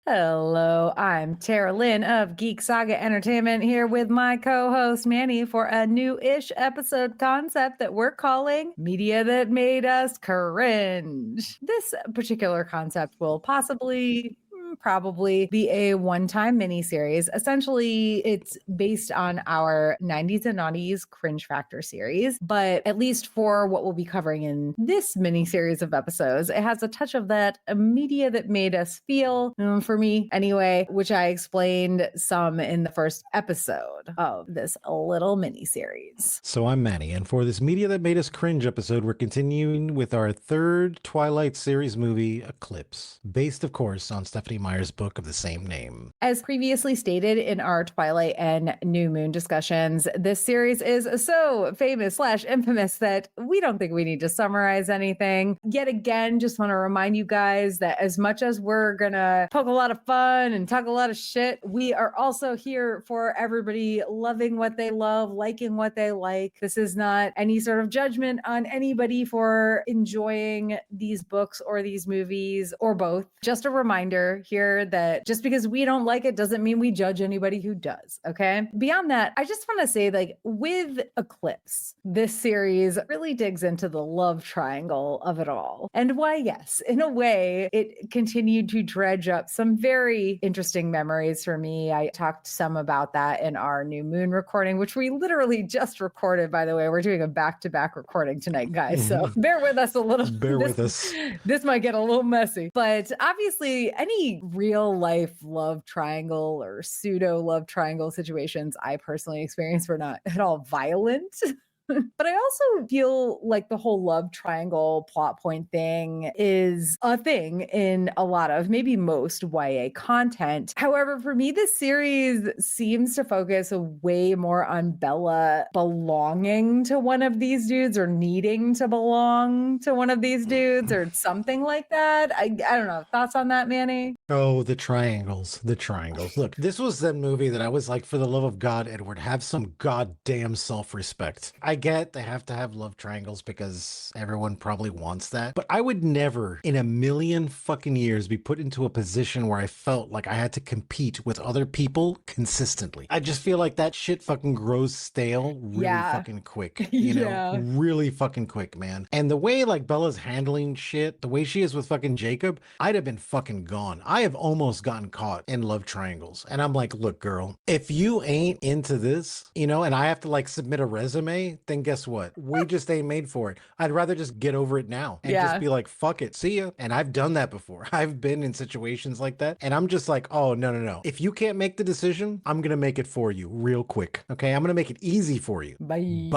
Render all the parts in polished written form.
Hello, I'm Tara Lynn of Geek Saga Entertainment here with my co-host Manny for a new-ish episode concept that we're calling Media That Made Us Cringe. This particular concept will probably be a one-time miniseries. Essentially, it's based on our 90s and naughties Cringe Factor series, but at least for what we'll be covering in this miniseries of episodes, it has a touch of that media that made us feel, for me anyway, which I explained some in the first episode of this little miniseries. So I'm Manny, and for this Media That Made Us Cringe episode, we're continuing with our third Twilight series movie, Eclipse, based, of course, on Stephenie Meyer's book of the same name. As previously stated in our Twilight and New Moon discussions, this series is so famous/infamous that we don't think we need to summarize anything. Yet again, just want to remind you guys that as much as we're gonna poke a lot of fun and talk a lot of shit, we are also here for everybody loving what they love, liking what they like. This is not any sort of judgment on anybody for enjoying these books or these movies or both. Just a reminder here that just because we don't like it doesn't mean we judge anybody who does, okay? Beyond that, I just want to say, like, with Eclipse, this series really digs into the love triangle of it all. And why, yes, in a way, it continued to dredge up some very interesting memories for me. I talked some about that in our New Moon recording, which we literally just recorded, by the way. We're doing a back-to-back recording tonight, guys, so bear with us a little. Bear with us. This might get a little messy, but obviously any real life love triangle or pseudo love triangle situations I personally experienced were not at all violent. But I also feel like the whole love triangle plot point thing is a thing in a lot of, maybe most YA content. However, for me, this series seems to focus way more on Bella belonging to one of these dudes or needing to belong to one of these dudes or something like that. I don't know. Thoughts on that, Manny? Oh, the triangles. Look, this was that movie that I was like, for the love of God, Edward, have some goddamn self-respect. I get they have to have love triangles because everyone probably wants that. But I would never in a million fucking years be put into a position where I felt like I had to compete with other people consistently. I just feel like that shit fucking grows stale really fucking quick. You know, really fucking quick, man. And the way like Bella's handling shit, the way she is with fucking Jacob, I'd have been fucking gone. I have almost gotten caught in love triangles. And I'm like, look, girl, if you ain't into this, you know, and I have to like submit a resume, then guess what? We just ain't made for it. I'd rather just get over it now and just be like, fuck it, see ya. And I've done that before. I've been in situations like that. And I'm just like, oh, no. If you can't make the decision, I'm going to make it for you real quick. Okay. I'm going to make it easy for you. Bye.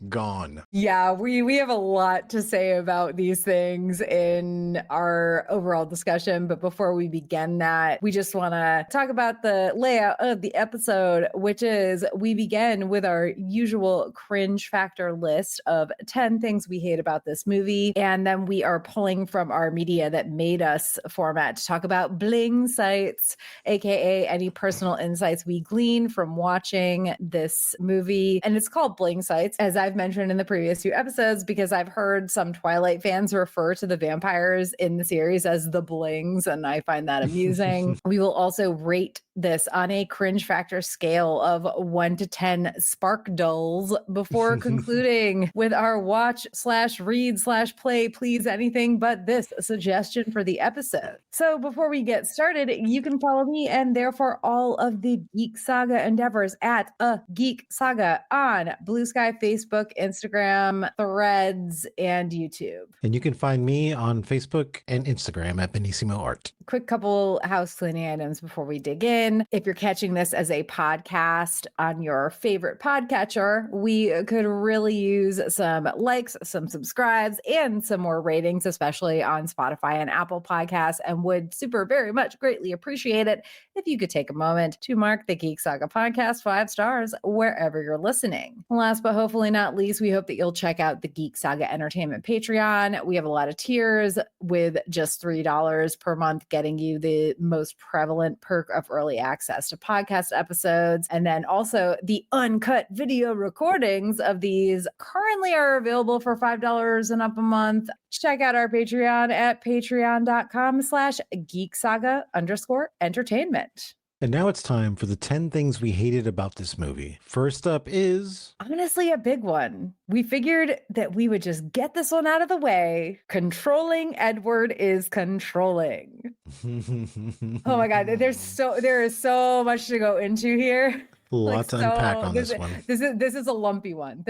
Gone. Yeah, we have a lot to say about these things in our overall discussion. But before we begin that, we just want to talk about the layout of the episode, which is we begin with our usual cringe factor list of 10 things we hate about this movie. And then we are pulling from our media that made us format to talk about bling sites, aka any personal insights we glean from watching this movie. And it's called bling sites, as I've mentioned in the previous few episodes, because I've heard some Twilight fans refer to the vampires in the series as the blings, and I find that amusing. We will also rate this on a cringe factor scale of 1 to 10 spark dulls before concluding with our watch/read/play please anything but this suggestion for the episode. So before we get started, you can follow me and therefore all of the Geek Saga endeavors at a Geek Saga on Blue Sky, Facebook, Instagram, Threads, and YouTube. And you can find me on Facebook and Instagram at Benissimo Art. Quick couple house cleaning items before we dig in. If you're catching this as a podcast on your favorite podcatcher, we could really use some likes, some subscribes, and some more ratings, especially on Spotify and Apple Podcasts, and would super very much greatly appreciate it if you could take a moment to mark the Geek Saga Podcast 5 stars wherever you're listening. Last but hopefully not least, we hope that you'll check out the Geek Saga Entertainment Patreon. We have a lot of tiers with just $3 per month getting you the most prevalent perk of early access to podcast episodes. And then also the uncut video recordings of these currently are available for $5 and up a month. Check out our Patreon at patreon.com/geeksaga_entertainment. And now it's time for the 10 things we hated about this movie. First up is... honestly, a big one. We figured that we would just get this one out of the way. Controlling Edward is controlling. Oh my God, there is so much to go into here. A lot to unpack on this one. This is a lumpy one.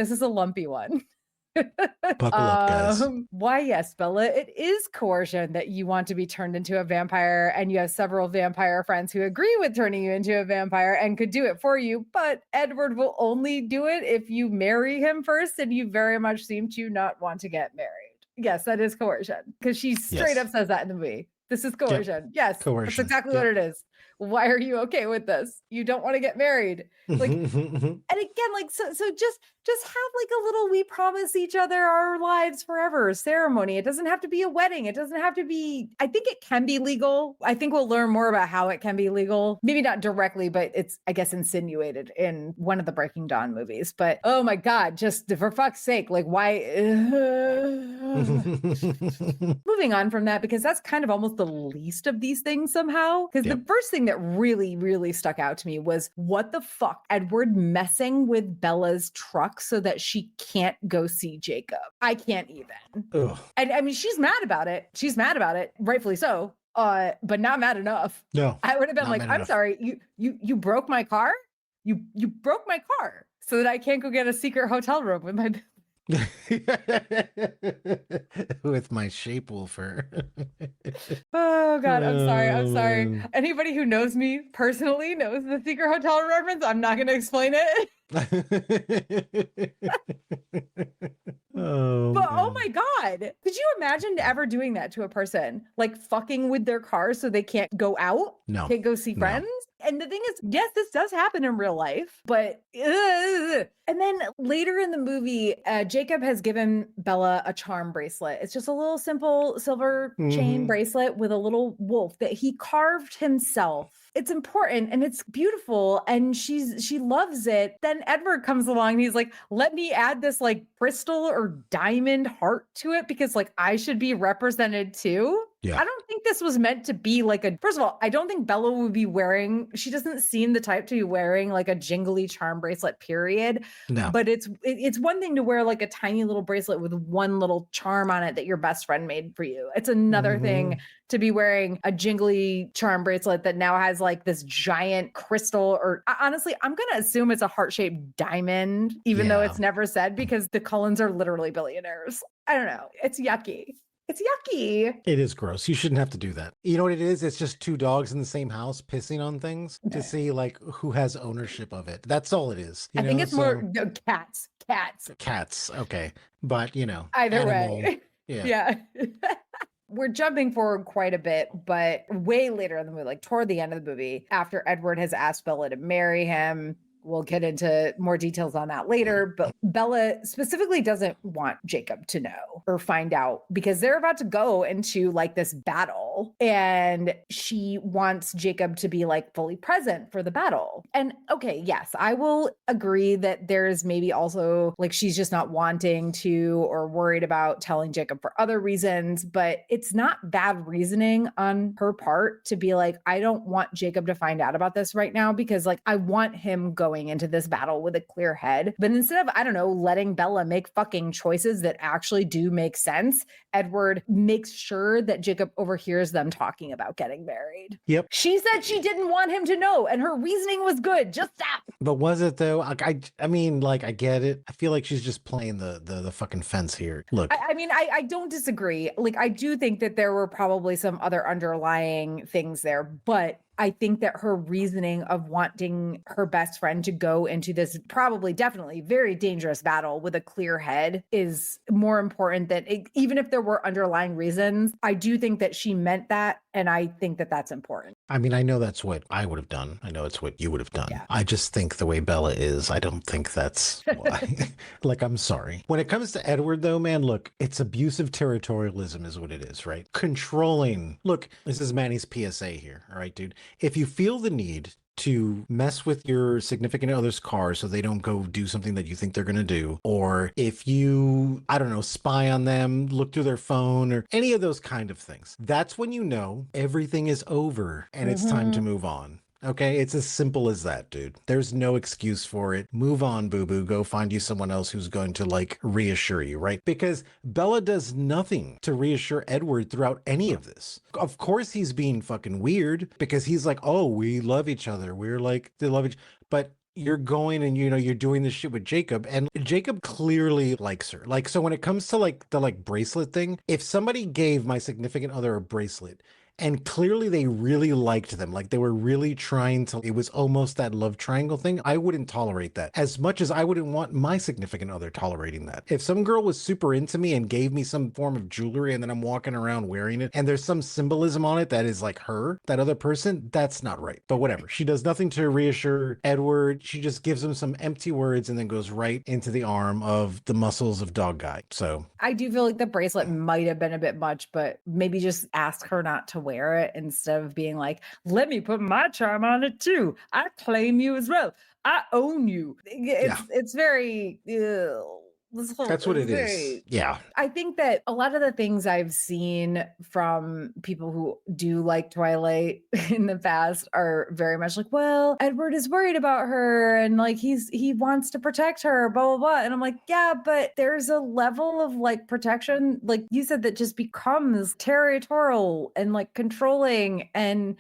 Buckle up, guys. Why, yes, Bella, it is coercion that you want to be turned into a vampire, and you have several vampire friends who agree with turning you into a vampire and could do it for you, but Edward will only do it if you marry him first, and you very much seem to not want to get married. Yes, that is coercion, because she straight up says that in the movie. This is coercion. Yep. Yes, coercion. That's exactly what it is. Why are you okay with this? You don't want to get married. Like, and again, like, so just have like a little, we promise each other our lives forever ceremony. It doesn't have to be a wedding. It doesn't have to be, I think it can be legal. I think we'll learn more about how it can be legal. Maybe not directly, but it's, I guess, insinuated in one of the Breaking Dawn movies. But oh my God, just for fuck's sake, like why? Moving on from that, because that's kind of almost the least of these things somehow. Because the first thing that really, really stuck out to me was what the fuck? Edward messing with Bella's truck so that she can't go see Jacob. I can't even. Ugh. And I mean, she's mad about it. Rightfully so. But not mad enough. No. I would have been like, I'm sorry, you broke my car? You broke my car so that I can't go get a secret hotel room with my with my shape wolfer. Oh God, I'm sorry. Anybody who knows me personally knows the secret hotel reference. I'm not going to explain it. Oh my God. Could you imagine ever doing that to a person? Like fucking with their car so they can't go out? No. Can't go see friends? And the thing is, yes, this does happen in real life, but and then later in the movie, Jacob has given Bella a charm bracelet. It's just a little simple silver chain bracelet with a little wolf that he carved himself. It's important and it's beautiful and she loves it. Then Edward comes along and he's like, let me add this like crystal or diamond heart to it because like I should be represented too. Yeah. I don't think this was meant to be like first of all, I don't think Bella would be wearing, she doesn't seem the type to be wearing like a jingly charm bracelet, period. No. But it's one thing to wear like a tiny little bracelet with one little charm on it that your best friend made for you. It's another thing to be wearing a jingly charm bracelet that now has like this giant crystal or honestly, I'm going to assume it's a heart-shaped diamond, even though it's never said because the Cullens are literally billionaires. I don't know. It's yucky. It's yucky. It is gross. You shouldn't have to do that. You know what it is? It's just two dogs in the same house pissing on things to see like who has ownership of it. That's all it is. I think it's more cats. Cats. Okay. But either animal, way. Yeah. We're jumping forward quite a bit, but way later in the movie, like toward the end of the movie, after Edward has asked Bella to marry him, we'll get into more details on that later, but Bella specifically doesn't want Jacob to know or find out because they're about to go into like this battle and she wants Jacob to be like fully present for the battle. And okay, yes, I will agree that there's maybe also like she's just not wanting to or worried about telling Jacob for other reasons, but it's not bad reasoning on her part to be like, I don't want Jacob to find out about this right now because like I want him going into this battle with a clear head. But instead of, I don't know, letting Bella make fucking choices that actually do make sense, Edward makes sure that Jacob overhears them talking about getting married. Yep. She said she didn't want him to know and her reasoning was good. Just stop. But was it though? I mean, like, I get it. I feel like she's just playing the fucking fence here. Look. I mean, I don't disagree. Like, I do think that there were probably some other underlying things there, but I think that her reasoning of wanting her best friend to go into this probably definitely very dangerous battle with a clear head is more important than even if there were underlying reasons. I do think that she meant that. And I think that that's important. I mean, I know that's what I would have done. I know it's what you would have done. Yeah. I just think the way Bella is, I don't think that's why. Like, I'm sorry. When it comes to Edward, though, man, look, it's abusive territorialism is what it is, right? Controlling. Look, this is Manny's PSA here. All right, dude. If you feel the need to mess with your significant other's car so they don't go do something that you think they're going to do, or if you, I don't know, spy on them, look through their phone, or any of those kind of things, that's when you know everything is over and it's time to move on. Okay, it's as simple as that, dude. There's no excuse for it. Move on, boo-boo. Go find you someone else who's going to, like, reassure you, right? Because Bella does nothing to reassure Edward throughout any of this. Of course he's being fucking weird because he's like, oh, we love each other. We're like, they love each, but you're going and, you know, you're doing this shit with Jacob, and Jacob clearly likes her. Like, so when it comes to, like, the, like, bracelet thing, if somebody gave my significant other a bracelet, and clearly they really liked them, like they were really trying to, it was almost that love triangle thing, I wouldn't tolerate that as much as I wouldn't want my significant other tolerating that. If some girl was super into me and gave me some form of jewelry and then I'm walking around wearing it and there's some symbolism on it that is like her, that other person, that's not right. But whatever. She does nothing to reassure Edward. She just gives him some empty words and then goes right into the arm of the muscles of Dog Guy. So I do feel like the bracelet might have been a bit much, but maybe just ask her not to wear it instead of being like, let me put my charm on it too. I claim you as well. I own you. It's very that's what it is. Yeah. I think that a lot of the things I've seen from people who do like Twilight in the past are very much like, well, Edward is worried about her and like he wants to protect her, blah, blah, blah. And I'm like, yeah, but there's a level of like protection, like you said, that just becomes territorial and like controlling. And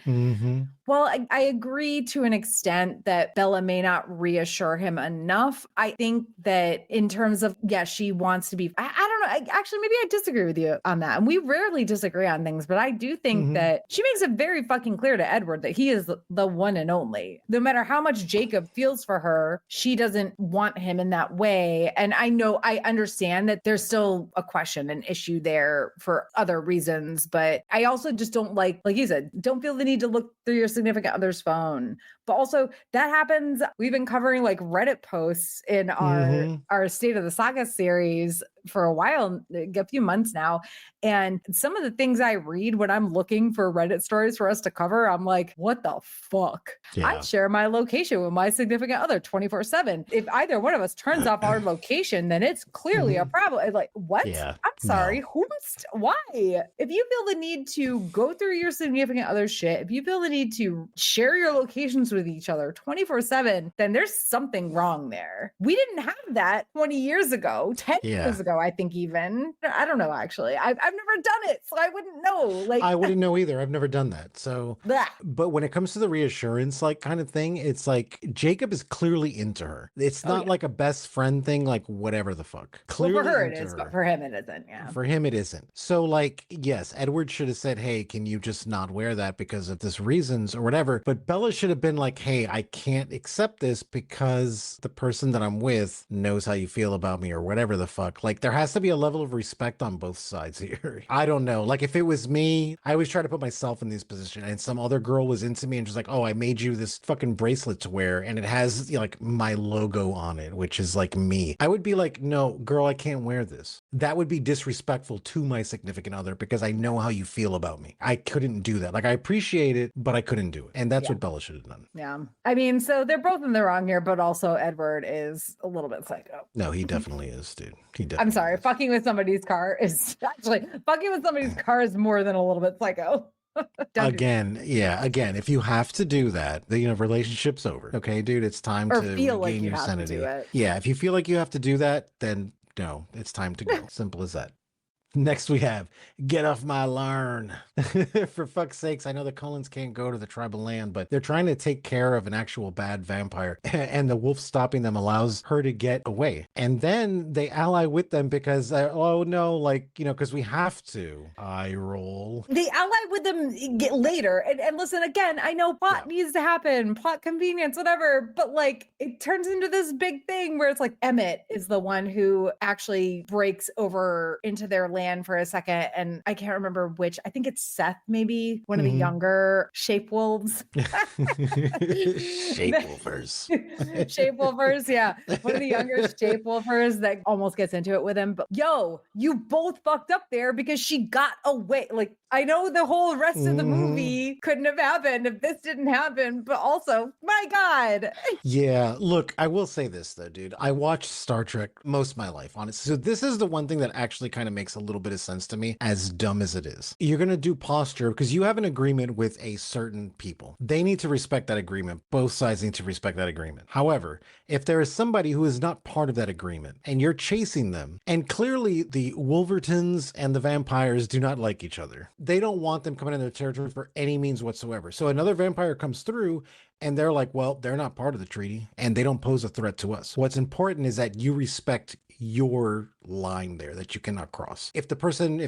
well, I agree to an extent that Bella may not reassure him enough. I think that in terms of, yeah, she wants to be, I don't know. Actually, maybe I disagree with you on that. And we rarely disagree on things, but I do think that she makes it very fucking clear to Edward that he is the one and only. No matter how much Jacob feels for her, she doesn't want him in that way. And I understand that there's still a question, an issue there for other reasons, but I also just don't like you said, don't feel the need to look through your significant other's phone. But also that happens. We've been covering like Reddit posts in our State of the Saga series for a while, a few months now. And some of the things I read when I'm looking for Reddit stories for us to cover, I'm like, what the fuck? Yeah. I share my location with my significant other 24/7. If either one of us turns off our location, then it's clearly a problem. Like, what? Yeah. I'm sorry. Why? If you feel the need to go through your significant other shit, if you feel the need to share your locations with each other 24/7, then there's something wrong there. We didn't have that 20 years ago, 10 years ago, I think even. I don't know, actually. I've never done it, so I wouldn't know. Like, I wouldn't know either. I've never done that. So, bleh. But when it comes to the reassurance, like kind of thing, it's like Jacob is clearly into her. It's not like a best friend thing, like whatever the fuck. Clearly well, for her it is, but for him it isn't. Yeah. For him it isn't. So like, yes, Edward should have said, hey, can you just not wear that because of this reasons or whatever. But Bella should have been like, hey, I can't accept this because the person that I'm with knows how you feel about me or whatever the fuck. Like there has to be a level of respect on both sides here. I don't know. Like if it was me, I always try to put myself in this position and some other girl was into me and just like, oh, I made you this fucking bracelet to wear and it has like my logo on it, which is like me. I would be like, no, girl, I can't wear this. That would be disrespectful to my significant other because I know how you feel about me. I couldn't do that. Like I appreciate it, but I couldn't do it. And that's what Bella should have done. Yeah. I mean, so they're both in the wrong here, but also Edward is a little bit psycho. No, he definitely is, dude. He definitely I'm sorry. is. Fucking with somebody's car is more than a little bit psycho. Again, if you have to do that, the relationship's over. Okay, dude, it's time to regain your sanity. Yeah, if you feel like you have to do that, then no, it's time to go. Simple as that. Next we have Get Off My Lawn. For fuck's sakes, I know the Cullens can't go to the tribal land, but they're trying to take care of an actual bad vampire, and the wolf stopping them allows her to get away. And then they ally with them because, oh no, like, because we have to. I roll. They ally with them later. And listen, again, I know plot needs to happen, plot convenience, whatever, but like it turns into this big thing where it's like Emmett is the one who actually breaks over into their land for a second. And I can't remember which, I think it's Seth, maybe one of the younger shape wolves. Shape wolvers. Shape wolvers, yeah. One of the younger shape wolvers that almost gets into it with him. But yo, you both fucked up there because she got away. Like, I know the whole rest of the movie couldn't have happened if this didn't happen, but also, my God. Yeah, look, I will say this though, dude. I watched Star Trek most of my life, honestly. So this is the one thing that actually kind of makes a little bit of sense to me, as dumb as it is. You're going to do posture because you have an agreement with a certain people. They need to respect that agreement. Both sides need to respect that agreement. However, if there is somebody who is not part of that agreement and you're chasing them, and clearly the Wolvertons and the vampires do not like each other. They don't want them coming in their territory for any means whatsoever. So another vampire comes through and they're like, well, they're not part of the treaty and they don't pose a threat to us. What's important is that you respect your line there that you cannot cross. If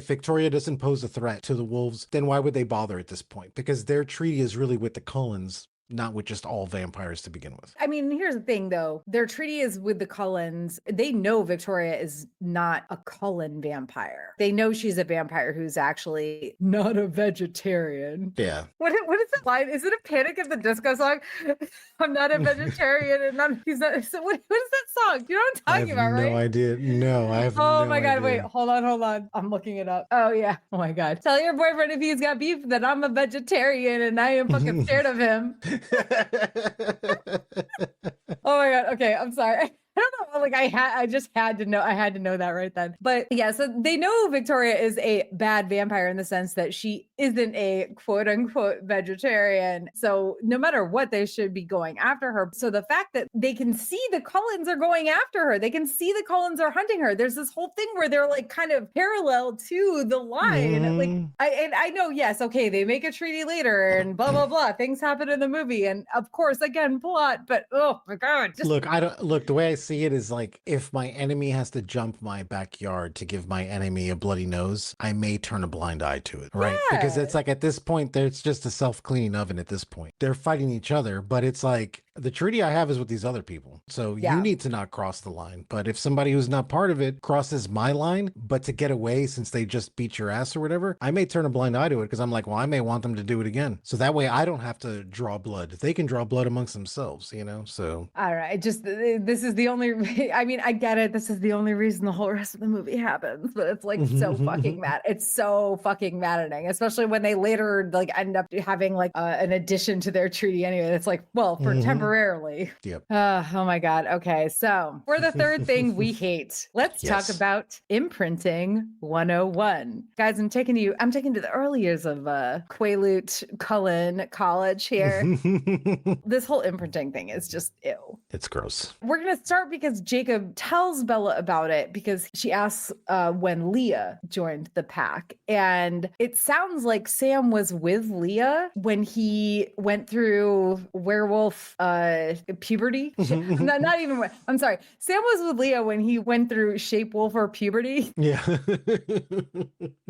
Victoria doesn't pose a threat to the wolves, then why would they bother at this point? Because their treaty is really with the Cullens, not with just all vampires to begin with. I mean, here's the thing though. Their treaty is with the Cullens. They know Victoria is not a Cullen vampire. They know she's a vampire who's actually not a vegetarian. Yeah. What is that line? Is it a Panic at the Disco song? I'm not a vegetarian and he's not. So what is that song? You know what I'm talking about, right? No idea. No, I have no idea. Oh my God. Wait, hold on. I'm looking it up. Oh yeah. Oh my God. Tell your boyfriend if he's got beef that I'm a vegetarian and I am fucking scared of him. Oh my God. Okay. I'm sorry. I don't know. Like I just had to know. I had to know that right then. But yeah, so they know Victoria is a bad vampire in the sense that she isn't a quote unquote vegetarian. So no matter what, they should be going after her. So the fact that they can see the Cullens are going after her, they can see the Cullens are hunting her. There's this whole thing where they're like kind of parallel to the line. Like I know, yes, okay, they make a treaty later and blah blah blah. Things happen in the movie, and of course, again, plot. But oh my God, look, the way I see it is like if my enemy has to jump my backyard to give my enemy a bloody nose, I may turn a blind eye to it, right? Yeah. Because it's like at this point, it's just a self-cleaning oven at this point. They're fighting each other, but it's like the treaty I have is with these other people. So you need to not cross the line. But if somebody who's not part of it crosses my line, but to get away since they just beat your ass or whatever, I may turn a blind eye to it because I'm like, well, I may want them to do it again. So that way I don't have to draw blood. They can draw blood amongst themselves, so. All right. This is the only, I mean, I get it. This is the only reason the whole rest of the movie happens, but it's like so fucking mad. It's so fucking maddening, especially when they later like end up having like an addition to their treaty anyway. It's like, well, for temporarily. Yep. Oh my God. Okay. So for the third thing we hate, let's talk about imprinting 101. Guys, I'm taking to the early years of Quaalude Cullen College here. This whole imprinting thing is just ew. It's gross. We're going to start because Jacob tells Bella about it because she asks when Leah joined the pack. And it sounds like Sam was with Leah when he went through werewolf puberty. I'm sorry. Sam was with Leah when he went through shape wolf or puberty. Yeah.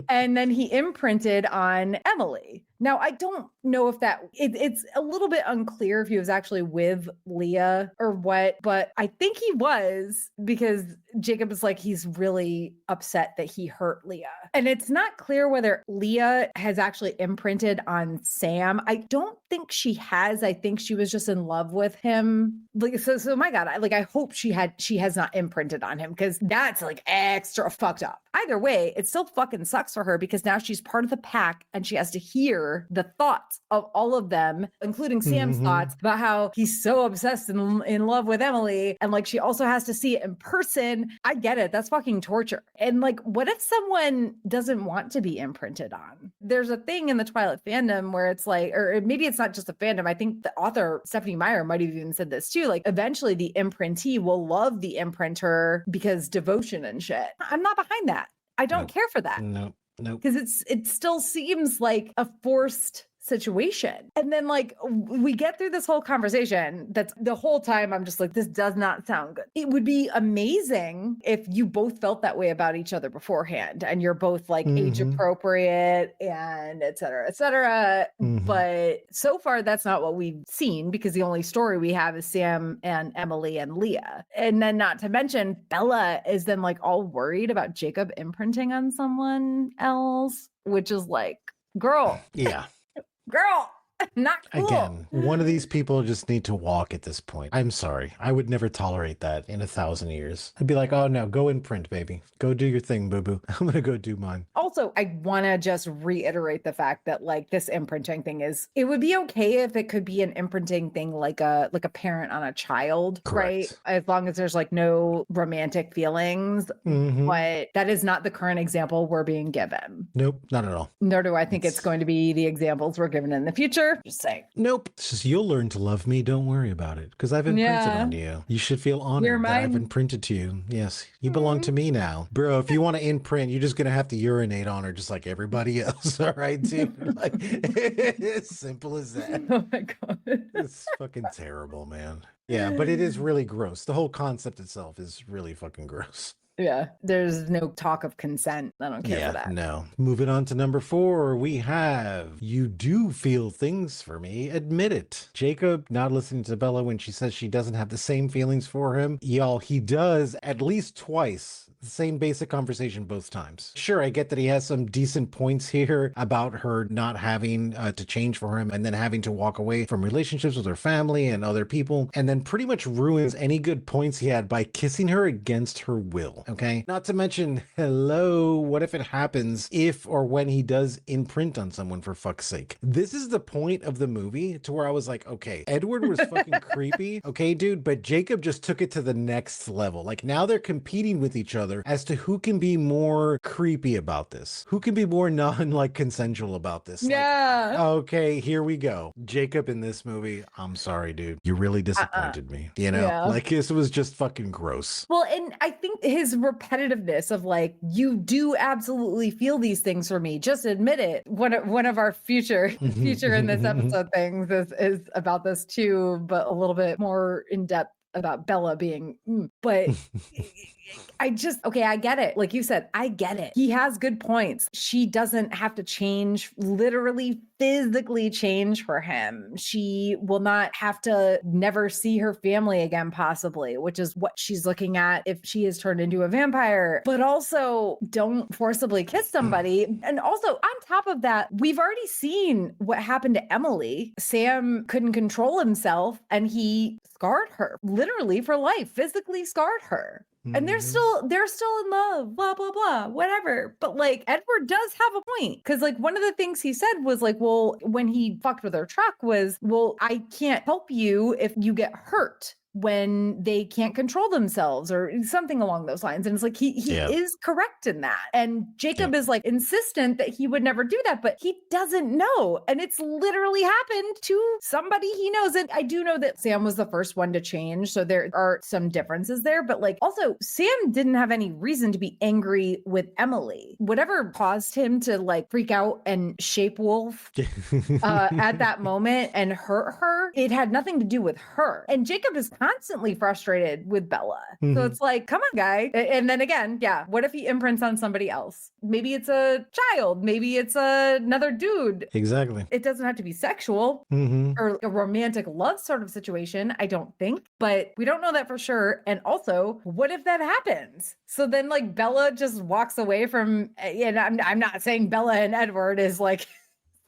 And then he imprinted on Emily. Now, I don't know if it's a little bit unclear if he was actually with Leah or what, but I think he was because Jacob is like, he's really upset that he hurt Leah. And it's not clear whether Leah has actually imprinted on Sam. I don't think she has. I think she was just in love with him. Like, so my God, I hope she has not imprinted on him because that's like extra fucked up. Either way, it still fucking sucks for her because now she's part of the pack and she has to hear the thoughts of all of them, including Sam's thoughts about how he's so obsessed and in love with Emily. And like, she also has to see it in person. I get it. That's fucking torture. And like, what if someone doesn't want to be imprinted on? There's a thing in the Twilight fandom where it's like, or maybe it's not just a fandom. I think the author, Stephenie Meyer, might have even said this too. Like, eventually the imprintee will love the imprinter because devotion and shit. I'm not behind that. I don't care for that. Nope. Nope. Because it still seems like a forced situation. And then like we get through this whole conversation that's the whole time I'm just like, this does not sound good. It would be amazing if you both felt that way about each other beforehand and you're both like age appropriate and et cetera, et cetera. But so far that's not what we've seen because the only story we have is Sam and Emily and Leah. And then not to mention Bella is then like all worried about Jacob imprinting on someone else, which is like, girl. Yeah. Girl, not cool. Again, one of these people just need to walk at this point. I'm sorry. I would never tolerate that in 1,000 years. I'd be like, oh no, go in print, baby. Go do your thing, boo-boo. I'm going to go do mine. Also, I want to just reiterate the fact that like this imprinting thing it would be okay if it could be an imprinting thing like a parent on a child, Correct. right? As long as there's like no romantic feelings. But that is not the current example we're being given. Nope, not at all. Nor do I think it's going to be the examples we're given in the future. Just saying. Nope. It's just you'll learn to love me. Don't worry about it. Because I've imprinted on you. You should feel honored that I've imprinted to you. Yes, you belong to me now. Bro, if you want to imprint, you're just going to have to urinate on her just like everybody else. All right, dude? Like, as simple as that. Oh my God. It's fucking terrible, man. Yeah, but it is really gross. The whole concept itself is really fucking gross. Yeah, there's no talk of consent. I don't care for that. No. Moving on to number 4, we have You Do Feel Things for Me. Admit it. Jacob not listening to Bella when she says she doesn't have the same feelings for him. Y'all, he does at least twice. The same basic conversation both times. Sure, I get that he has some decent points here about her not having to change for him and then having to walk away from relationships with her family and other people, and then pretty much ruins any good points he had by kissing her against her will. Okay? Not to mention, hello, what if it happens if or when he does imprint on someone, for fuck's sake? This is the point of the movie to where I was like, okay, Edward was fucking creepy, okay, dude, but Jacob just took it to the next level. Like now they're competing with each other as to who can be more creepy about this, who can be more non-like consensual about this. Yeah. Like, okay, here we go. Jacob in this movie, I'm sorry, dude. You really disappointed me. You know, like this was just fucking gross. Well, and I think his repetitiveness of like, you do absolutely feel these things for me. Just admit it. One of our future in this episode things is about this too, but a little bit more in depth about Bella being, but I get it. Like you said, I get it. He has good points. She doesn't have to change, literally physically change for him. She will not have to never see her family again, possibly, which is what she's looking at if she is turned into a vampire. But also don't forcibly kiss somebody. And also on top of that, we've already seen what happened to Emily. Sam couldn't control himself and he scarred her literally for life, physically scarred her. And they're still in love, blah, blah, blah, whatever. But like Edward does have a point. Because like one of the things he said was like, well, when he fucked with her truck was, well, I can't help you if you get hurt when they can't control themselves or something along those lines. And it's like, he is correct in that. And Jacob is like insistent that he would never do that, but he doesn't know. And it's literally happened to somebody he knows. And I do know that Sam was the first one to change. So there are some differences there, but like also Sam didn't have any reason to be angry with Emily. Whatever caused him to like freak out and shape wolf at that moment and hurt her, it had nothing to do with her. And Jacob is constantly frustrated with Bella. So it's like, come on, guy. And then again, what if he imprints on somebody else? Maybe it's a child. Maybe it's another dude. Exactly. It doesn't have to be sexual or a romantic love sort of situation, I don't think. But we don't know that for sure. And also, what if that happens? So then like Bella just walks away from, and I'm not saying Bella and Edward is like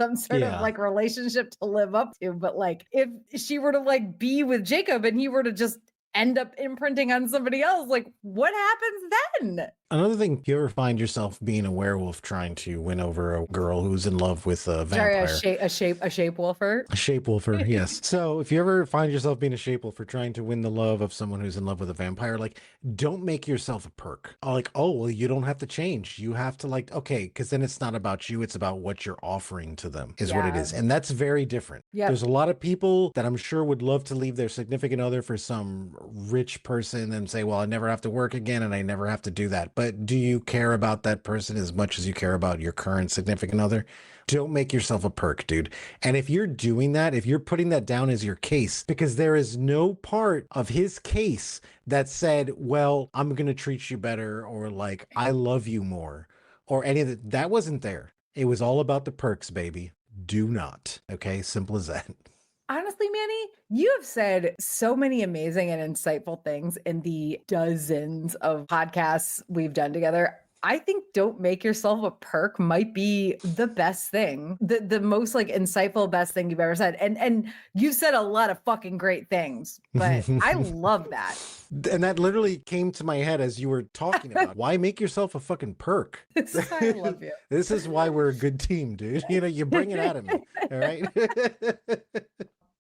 some sort of like relationship to live up to. But like if she were to like be with Jacob and he were to just end up imprinting on somebody else, like what happens then? Another thing, if you ever find yourself being a werewolf trying to win over a girl who's in love with a vampire. Sorry, a shape wolfer. A shape wolfer, yes. So if you ever find yourself being a shape wolfer trying to win the love of someone who's in love with a vampire, like don't make yourself a perk. Like, oh, well, you don't have to change. You have to like, okay, because then it's not about you. It's about what you're offering to them is what it is. And that's very different. Yep. There's a lot of people that I'm sure would love to leave their significant other for some rich person and say, well, I never have to work again and I never have to do that. But but do you care about that person as much as you care about your current significant other? Don't make yourself a perk, dude. And if you're doing that, if you're putting that down as your case, because there is no part of his case that said, well, I'm going to treat you better, or like, I love you more, or any of that. That wasn't there. It was all about the perks, baby. Do not. Okay. Simple as that. Honestly, Manny, you have said so many amazing and insightful things in the dozens of podcasts we've done together. I think don't make yourself a perk might be the best thing, the most like insightful best thing you've ever said. And you've said a lot of fucking great things, but I love that. And that literally came to my head as you were talking about why make yourself a fucking perk? I love you. This is why we're a good team, dude. You know, you bring it out of me. All right.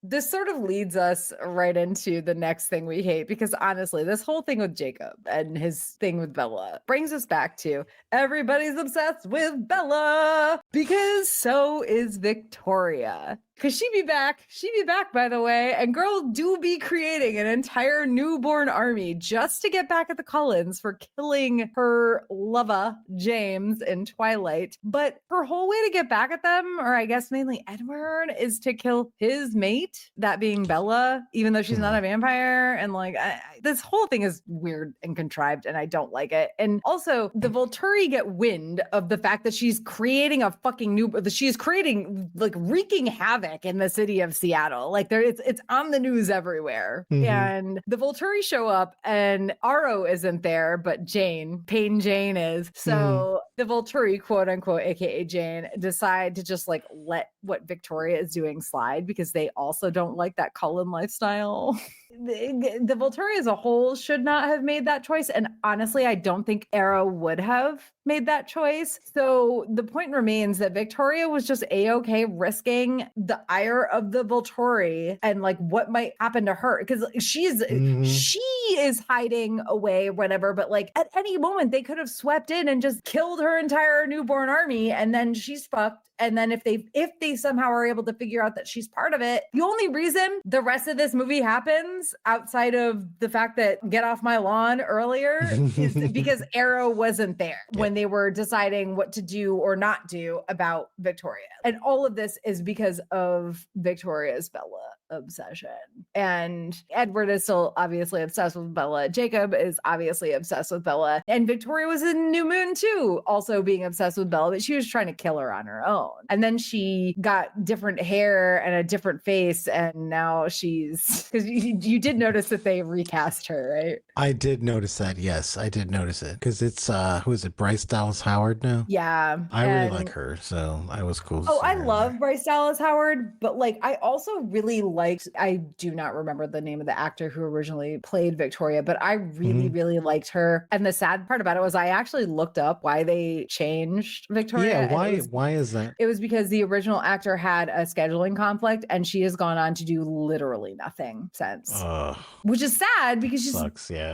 This sort of leads us right into the next thing we hate, because honestly, this whole thing with Jacob and his thing with Bella brings us back to everybody's obsessed with Bella, because so is Victoria. Because she'd be back, by the way. And girl do be creating an entire newborn army just to get back at the Cullens for killing her lover, James, in Twilight. But her whole way to get back at them, or I guess mainly Edward, is to kill his mate, that being Bella, even though she's not a vampire. And like, this whole thing is weird and contrived, and I don't like it. And also, the Volturi get wind of the fact that she's creating wreaking havoc in the city of Seattle. Like it's on the news everywhere. And the Volturi show up and Aro isn't there, but Pain Jane is. So the Volturi, quote unquote, aka Jane, decide to just like let what Victoria is doing slide, because they also don't like that Cullen lifestyle. The Volturi as a whole should not have made that choice. And honestly, I don't think Arrow would have made that choice. So the point remains that Victoria was just a-okay risking the ire of the Volturi and like what might happen to her, because she is hiding away, whatever, but like at any moment they could have swept in and just killed her entire newborn army, and then she's fucked. And then if they somehow are able to figure out that she's part of it, the only reason the rest of this movie happens, outside of the fact that get off my lawn earlier, is because Arrow wasn't there when they were deciding what to do or not do about Victoria. And all of this is because of Victoria's Bella obsession. And Edward is still obviously obsessed with Bella. Jacob is obviously obsessed with Bella. And Victoria was in New Moon too, also being obsessed with Bella, but she was trying to kill her on her own. And then she got different hair and a different face, and now she's, because you did notice that they recast her, right? I did notice that. Yes, I did notice it, because it's who is it, Bryce Dallas Howard now? Yeah, I really like her, so I was cool. Oh, I love Bryce Dallas Howard, but like I also really liked, I do not remember the name of the actor who originally played Victoria, but I really liked her. And the sad part about it was I actually looked up why they changed Victoria. Yeah, why is that? It was because the original actor had a scheduling conflict, and she has gone on to do literally nothing since. Which is sad, because she's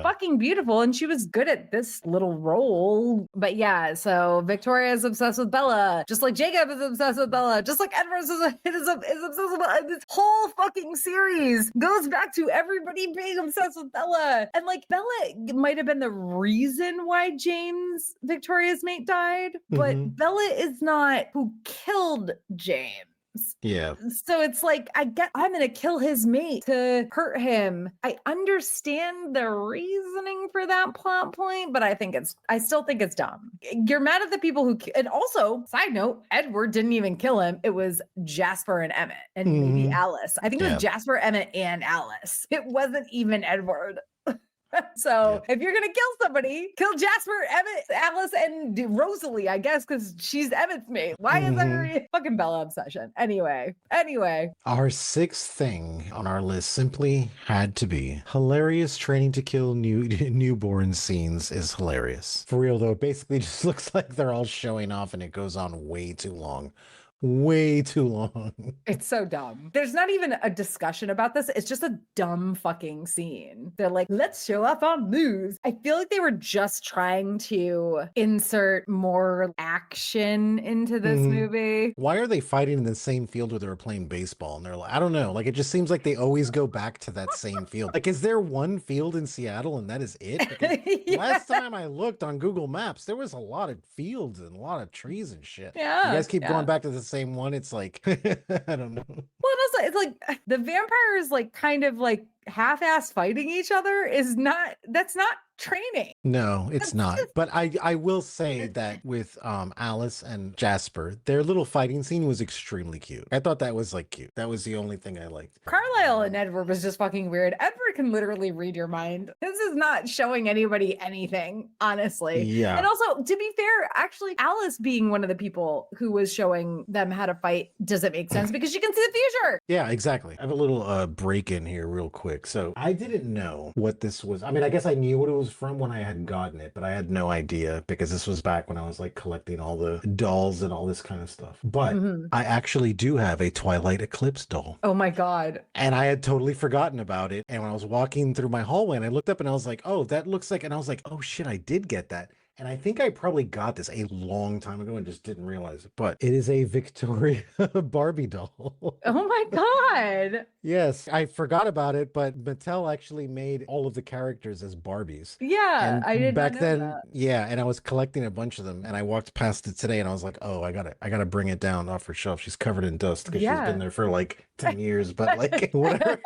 fucking beautiful and she was good at this little role. But yeah, so Victoria is obsessed with Bella, just like Jacob is obsessed with Bella, just like Edward is obsessed with Bella. This whole fucking series goes back to everybody being obsessed with Bella. And like Bella might have been the reason why James, Victoria's mate, died, but Bella is not who killed James. Yeah. So it's like, I'm going to kill his mate to hurt him. I understand the reasoning for that plot point, but I still think it's dumb. You're mad at the people who, and also, side note, Edward didn't even kill him. It was Jasper and Emmett and maybe Alice. I think it was Jasper, Emmett, and Alice. It wasn't even Edward. So if you're gonna kill somebody, kill Jasper, Emmett, Alice, and Rosalie, I guess, because she's Emmett's mate. Why is that a fucking Bella obsession? Anyway. Our sixth thing on our list simply had to be hilarious. Training to kill newborn scenes is hilarious. For real though, it basically just looks like they're all showing off and it goes on way too long. Way too long. It's so dumb. There's not even a discussion about this. It's just a dumb fucking scene. They're like, let's show off our moves. I feel like they were just trying to insert more action into this movie. Why are they fighting in the same field where they were playing baseball? And they're like, I don't know. Like, it just seems like they always go back to that same field. Like, is there one field in Seattle and that is it? Because last time I looked on Google Maps, there was a lot of fields and a lot of trees and shit. Yeah. You guys keep going back to the same one. It's like, I don't know. Well, it's like the vampires like kind of like half-ass fighting each other that's not training. No, it's not. But I will say that with Alice and Jasper, their little fighting scene was extremely cute. I thought that was like cute. That was the only thing I liked. Carlisle and Edward was just fucking weird. Edward can literally read your mind. This is not showing anybody anything, honestly. Yeah. And also, to be fair, actually, Alice being one of the people who was showing them how to fight doesn't make sense because she can see the future. Yeah, exactly. I have a little break in here real quick. So I didn't know what this was. I mean, I guess I knew what it was from when I had gotten it, but I had no idea because this was back when I was like collecting all the dolls and all this kind of stuff. But I actually do have a Twilight Eclipse doll. Oh my God. And I had totally forgotten about it. And when I was walking through my hallway and I looked up and I was like, oh, that looks like, and I was like, oh shit, I did get that. And I think I probably got this a long time ago and just didn't realize it. But it is a Victoria Barbie doll. Oh my God. Yes, I forgot about it, but Mattel actually made all of the characters as Barbies. Yeah, And I did back not know then, that. yeah, and I was collecting a bunch of them, and I walked past it today, and I was like, oh, I gotta bring it down off her shelf. She's covered in dust because she's been there for like 10 years, but like whatever.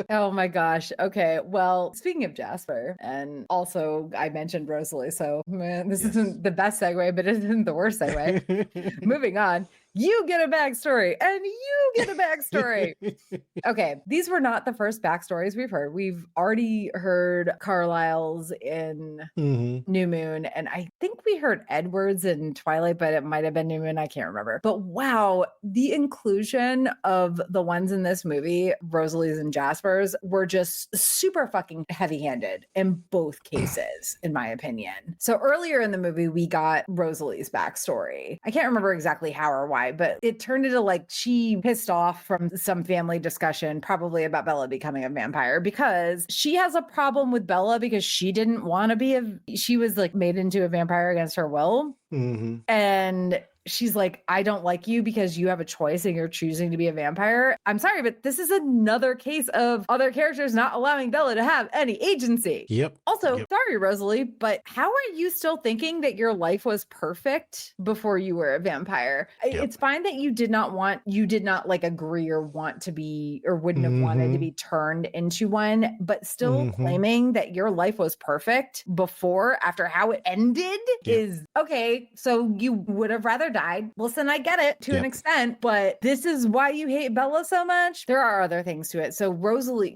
Oh my gosh. Okay. Well, speaking of Jasper, and also I mentioned Rosalie, so man, this isn't the best segue, but it isn't the worst segue. Moving on. You get a backstory and you get a backstory. Okay, these were not the first backstories we've heard. We've already heard Carlisle's in New Moon, and I think we heard Edward's in Twilight, but it might have been New Moon. I can't remember. But wow, the inclusion of the ones in this movie, Rosalie's and Jasper's, were just super fucking heavy-handed in both cases, in my opinion. So earlier in the movie, we got Rosalie's backstory. I can't remember exactly how or why, but it turned into like she pissed off from some family discussion, probably about Bella becoming a vampire, because she has a problem with Bella because she didn't want to be she was like made into a vampire against her will. And she's like, I don't like you because you have a choice and you're choosing to be a vampire. I'm sorry, but this is another case of other characters not allowing Bella to have any agency. Also, sorry, Rosalie, but how are you still thinking that your life was perfect before you were a vampire? It's fine that you did not like agree or want to be, or wouldn't have wanted to be turned into one, but still claiming that your life was perfect after how it ended is okay. So you would have rather died. Listen, I get it to an extent, but this is why you hate Bella so much. There are other things to it. So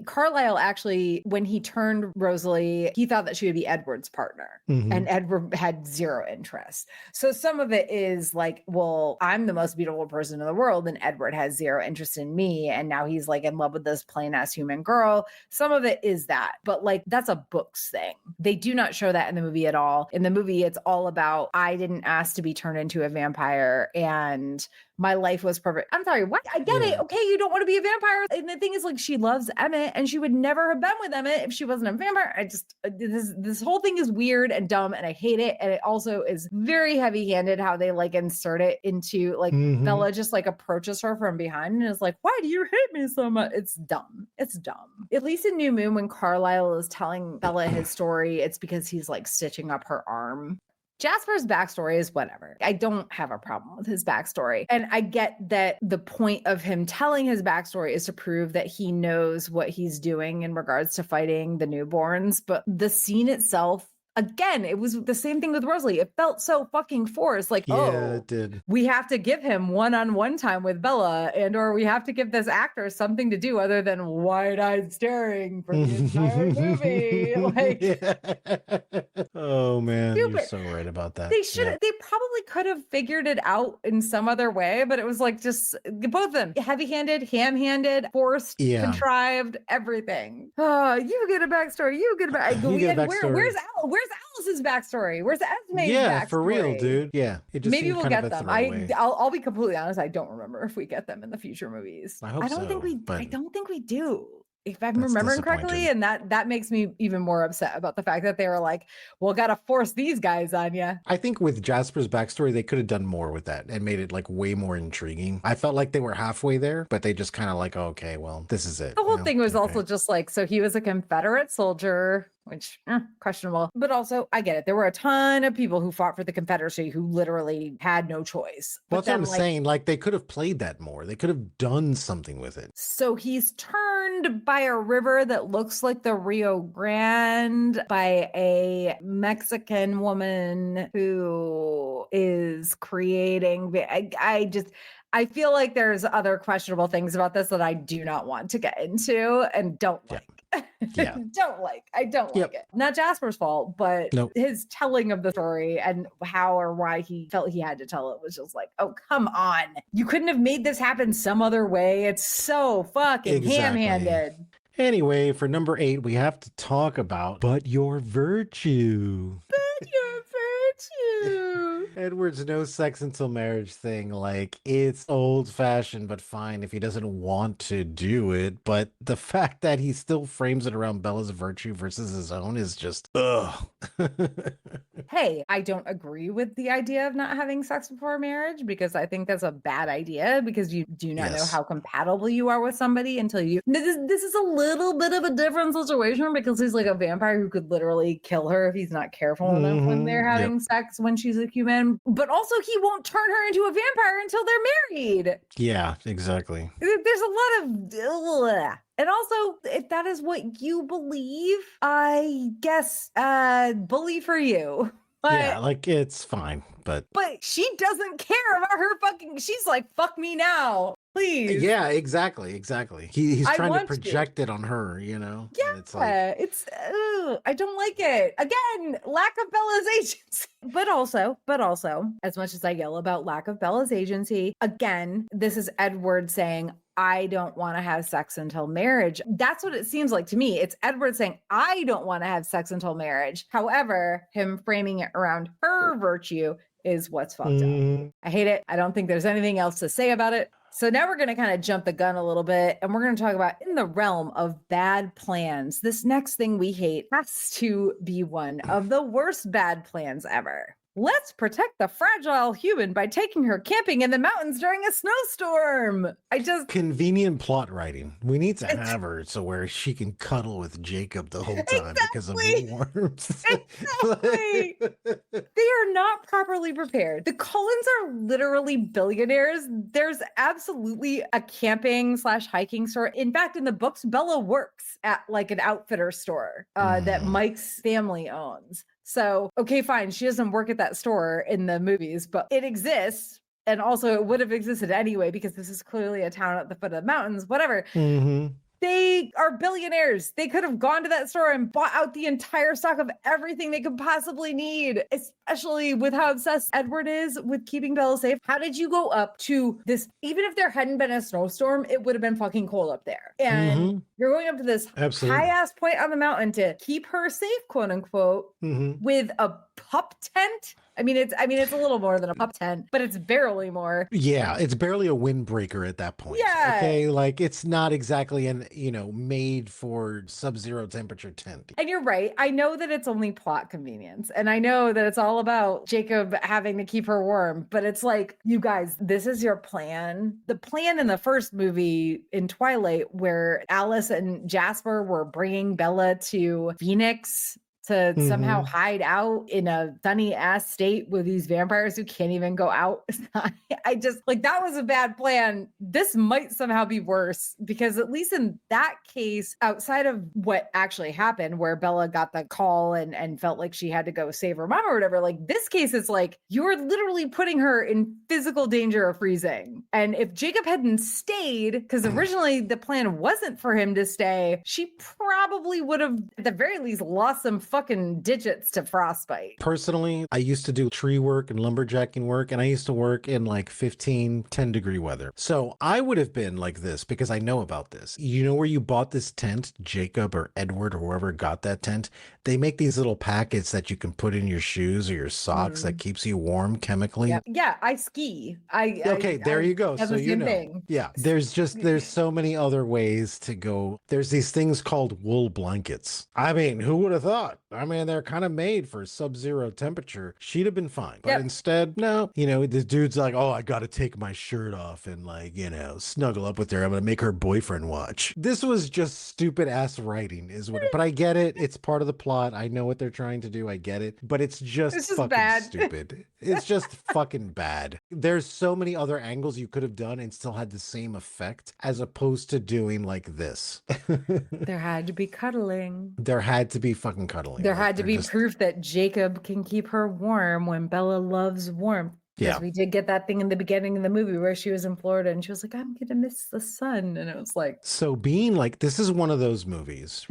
Carlisle actually, when he turned Rosalie, he thought that she would be Edward's partner, and Edward had zero interest. So some of it is like, well, I'm the most beautiful person in the world, and Edward has zero interest in me, and now he's like in love with this plain ass human girl. Some of it is that, but like that's a books thing. They do not show that in the movie at all. In the movie, it's all about I didn't ask to be turned into a vampire and my life was perfect. I'm sorry, what? I get it. Okay, you don't want to be a vampire. And the thing is, like, she loves Emmett and she would never have been with Emmett if she wasn't a vampire. This whole thing is weird and dumb and I hate it. And it also is very heavy-handed how they like insert it into like Bella just like approaches her from behind and is like, why do you hate me so much? It's dumb. It's dumb. At least in New Moon, when Carlisle is telling Bella his story, it's because he's like stitching up her arm. Jasper's backstory is whatever. I don't have a problem with his backstory. And I get that the point of him telling his backstory is to prove that he knows what he's doing in regards to fighting the newborns. But the scene itself, again, it was the same thing with Rosalie. It felt so fucking forced. Like, it did. We have to give him one-on-one time with Bella, and or we have to give this actor something to do other than wide-eyed staring for the entire movie. Like, oh man, stupid. You're so right about that. They should. They probably could have figured it out in some other way, but it was like just both of them, heavy-handed, ham-handed, forced, contrived, everything. Oh, you get a backstory. You get a backstory. Where's Al? Where's Alice's backstory? Where's Esme's Yeah, backstory? for real, dude. Yeah, it just Maybe seemed we'll kind of get a them. throwaway. I'll be completely honest. I don't remember if we get them in the future movies. I hope don't think so, we. but I don't think we do. If I'm that's remembering correctly, disappointing. and that makes me even more upset about the fact that they were like, "Well, gotta force these guys on you." I think with Jasper's backstory, they could have done more with that and made it like way more intriguing. I felt like they were halfway there, but they just kind of like, okay, well, this is it. The whole you know? thing was Okay. also just like, so he was a Confederate soldier, which questionable. But also, I get it. There were a ton of people who fought for the Confederacy who literally had no choice. Well, But that's what then, I'm saying. Like, they could have played that more. They could have done something with it. so he's turned by a river that looks like the Rio Grande by a Mexican woman who is creating. I feel like there's other questionable things about this that I do not want to get into and don't Yeah. like. Yeah. I don't Yep. like it. Not Jasper's fault, but Nope. his telling of the story and how or why he felt he had to tell it was just like, oh, come on. You couldn't have made this happen some other way. It's so fucking Exactly. ham-handed. Anyway, for number 8, we have to talk about But Your Virtue. But your virtue. Edward's no sex until marriage thing, like, it's old-fashioned, but fine if he doesn't want to do it. But the fact that he still frames it around Bella's virtue versus his own is just, ugh. Hey, I don't agree with the idea of not having sex before marriage because I think that's a bad idea because you do not know Yes. how compatible you are with somebody until you. This is a little bit of a different situation because he's like a vampire who could literally kill her if he's not careful enough when they're Yep. having sex when she's a human. But also, he won't turn her into a vampire until they're married. Yeah, exactly. There's a lot of. Ugh. And also, if that is what you believe, I guess bully for you. But, Yeah, like, it's fine, but she doesn't care about her fucking. She's like, fuck me now, please. yeah, exactly. He's I trying to want to. project it on her, you know? Yeah, And it's like, I don't like it. Again, lack of Bella's agency. But also, as much as I yell about lack of Bella's agency, again, this is Edward saying, I don't want to have sex until marriage. That's what it seems like to me. It's Edward saying, I don't want to have sex until marriage. However, him framing it around her virtue is what's fucked up. I hate it. I don't think there's anything else to say about it. So now we're going to kind of jump the gun a little bit and we're going to talk about in the realm of bad plans. This next thing we hate has to be one of the worst bad plans ever. Let's protect the fragile human by taking her camping in the mountains during a snowstorm. Convenient plot writing. We need to have her so where she can cuddle with Jacob the whole time because of worms. Exactly. They are not properly prepared. The Cullens are literally billionaires. There's absolutely a camping / hiking store. In fact, in the books, Bella works at like an outfitter store that Mike's family owns. So, okay, fine. She doesn't work at that store in the movies, but it exists. And also it would have existed anyway, because this is clearly a town at the foot of the mountains, whatever. They are billionaires. They could have gone to that store and bought out the entire stock of everything they could possibly need, especially with how obsessed Edward is with keeping Bella safe. How did you go up to this? Even if there hadn't been a snowstorm, it would have been fucking cold up there. And you're going up to this high-ass point on the mountain to keep her safe, quote unquote, with a pup tent. I mean, it's a little more than a pup tent, but it's barely more. Yeah, it's barely a windbreaker at that point. Yeah. Okay, like it's not exactly an, made for sub-zero temperature tent. And you're right. I know that it's only plot convenience. And I know that it's all about Jacob having to keep her warm, but it's like, you guys, this is your plan. The plan in the first movie in Twilight, where Alice and Jasper were bringing Bella to Phoenix to somehow hide out in a sunny ass state with these vampires who can't even go out. I just like, that was a bad plan. This might somehow be worse because at least in that case, outside of what actually happened where Bella got the call and felt like she had to go save her mom or whatever, like this case, it's like you're literally putting her in physical danger of freezing. And if Jacob hadn't stayed, because originally the plan wasn't for him to stay, she probably would have at the very least lost some fucking fucking digits to frostbite. Personally, I used to do tree work and lumberjacking work, and I used to work in like 10-degree weather. So I would have been like this because I know about this. You know where you bought this tent, Jacob or Edward or whoever got that tent? They make these little packets that you can put in your shoes or your socks that keeps you warm chemically. Yeah, I ski. Okay, there you go. So you know. Thing. Yeah, there's so many other ways to go. There's these things called wool blankets. I mean, who would have thought? I mean, they're kind of made for sub-zero temperature. She'd have been fine. But instead, no. You know, this dude's like, oh, I got to take my shirt off and like, you know, snuggle up with her. I'm going to make her boyfriend watch. This was just stupid ass writing is what but I get it. It's part of the plot. I know what they're trying to do. I get it. But it's just fucking bad. Stupid. It's just fucking bad. There's so many other angles you could have done and still had the same effect as opposed to doing like this. There had to be cuddling. There had to be fucking cuddling. There had to be proof that Jacob can keep her warm when Bella loves warmth. Because we did get that thing in the beginning of the movie where she was in Florida and she was like, I'm going to miss the sun. And it was like. So being like, this is one of those movies.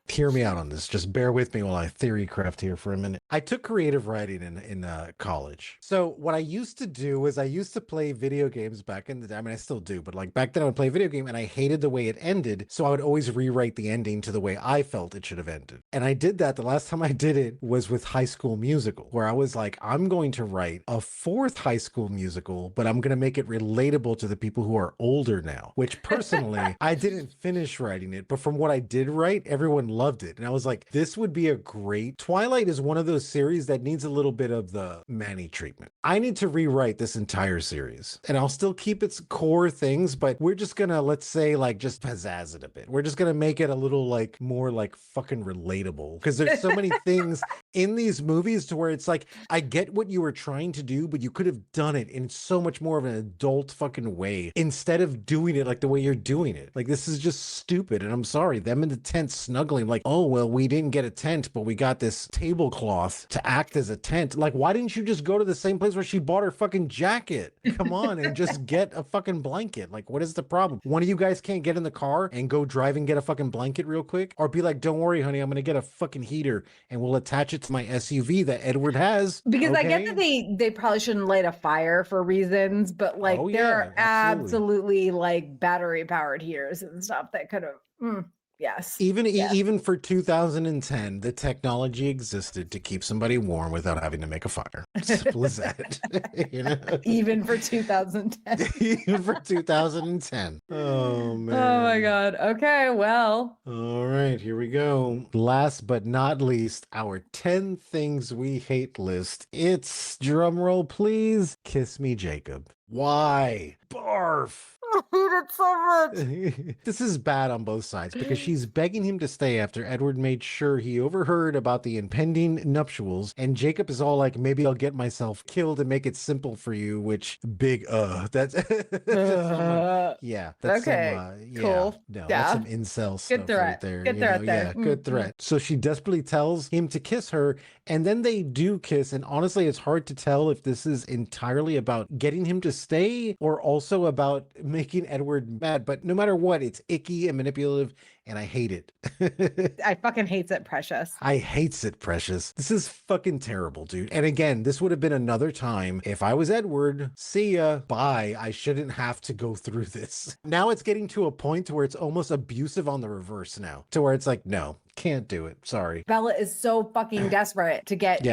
Hear me out on this. Just bear with me while I theory craft here for a minute. I took creative writing in college. So what I used to do was I used to play video games back in the day. I mean, I still do, but like back then I would play a video game and I hated the way it ended. So I would always rewrite the ending to the way I felt it should have ended. And I did that. The last time I did it was with High School Musical, where I was like, I'm going to write a fourth High School Musical, but I'm going to make it relatable to the people who are older now, which personally, I didn't finish writing it, but from what I did write, everyone loved it. And I was like, this would be a great. Twilight is one of those series that needs a little bit of the Manny treatment. I need to rewrite this entire series and I'll still keep its core things, but we're just going to, let's say, like just pizzazz it a bit. We're just going to make it a little like more like fucking relatable because there's so many things in these movies to where it's like, I get what you were trying to do, but you could have done it in so much more of an adult fucking way instead of doing it like the way you're doing it. Like, this is just stupid. And I'm sorry, them in the tent snuggling like, oh, well, we didn't get a tent, but we got this tablecloth to act as a tent. Like, why didn't you just go to the same place where she bought her fucking jacket? Come on and just get a fucking blanket. Like, what is the problem? One of you guys can't get in the car and go drive and get a fucking blanket real quick? Or be like, don't worry, honey, I'm going to get a fucking heater and we'll attach it to my SUV that Edward has. Because I get that they probably shouldn't light a fire for reasons, but like there are absolutely like battery powered heaters and stuff that could have. Yes. Even for 2010, the technology existed to keep somebody warm without having to make a fire. Simple as that. You know? Even for 2010. Even for 2010. Oh man. Oh my God. Okay, well. All right, here we go. Last but not least, our 10 things we hate list. It's, drum roll please, Kiss Me Jacob. Why? Barf. I hate it so much. This is bad on both sides because she's begging him to stay after Edward made sure he overheard about the impending nuptials, and Jacob is all like, maybe I'll get myself killed and make it simple for you, which that's yeah, that's okay, some, cool. No, that's some incel stuff good threat. right there. Good threat there. Yeah, good threat. So she desperately tells him to kiss her, and then they do kiss, and honestly, it's hard to tell if this is entirely about getting him to stay or also about making Edward mad, but no matter what, it's icky and manipulative, and I hate it. I fucking hates it, Precious. I hates it, Precious. This is fucking terrible, dude. And again, this would have been another time if I was Edward, see ya, bye. I shouldn't have to go through this. Now it's getting to a point to where it's almost abusive on the reverse now, to where it's like, no, can't do it. Sorry. Bella is so fucking desperate to get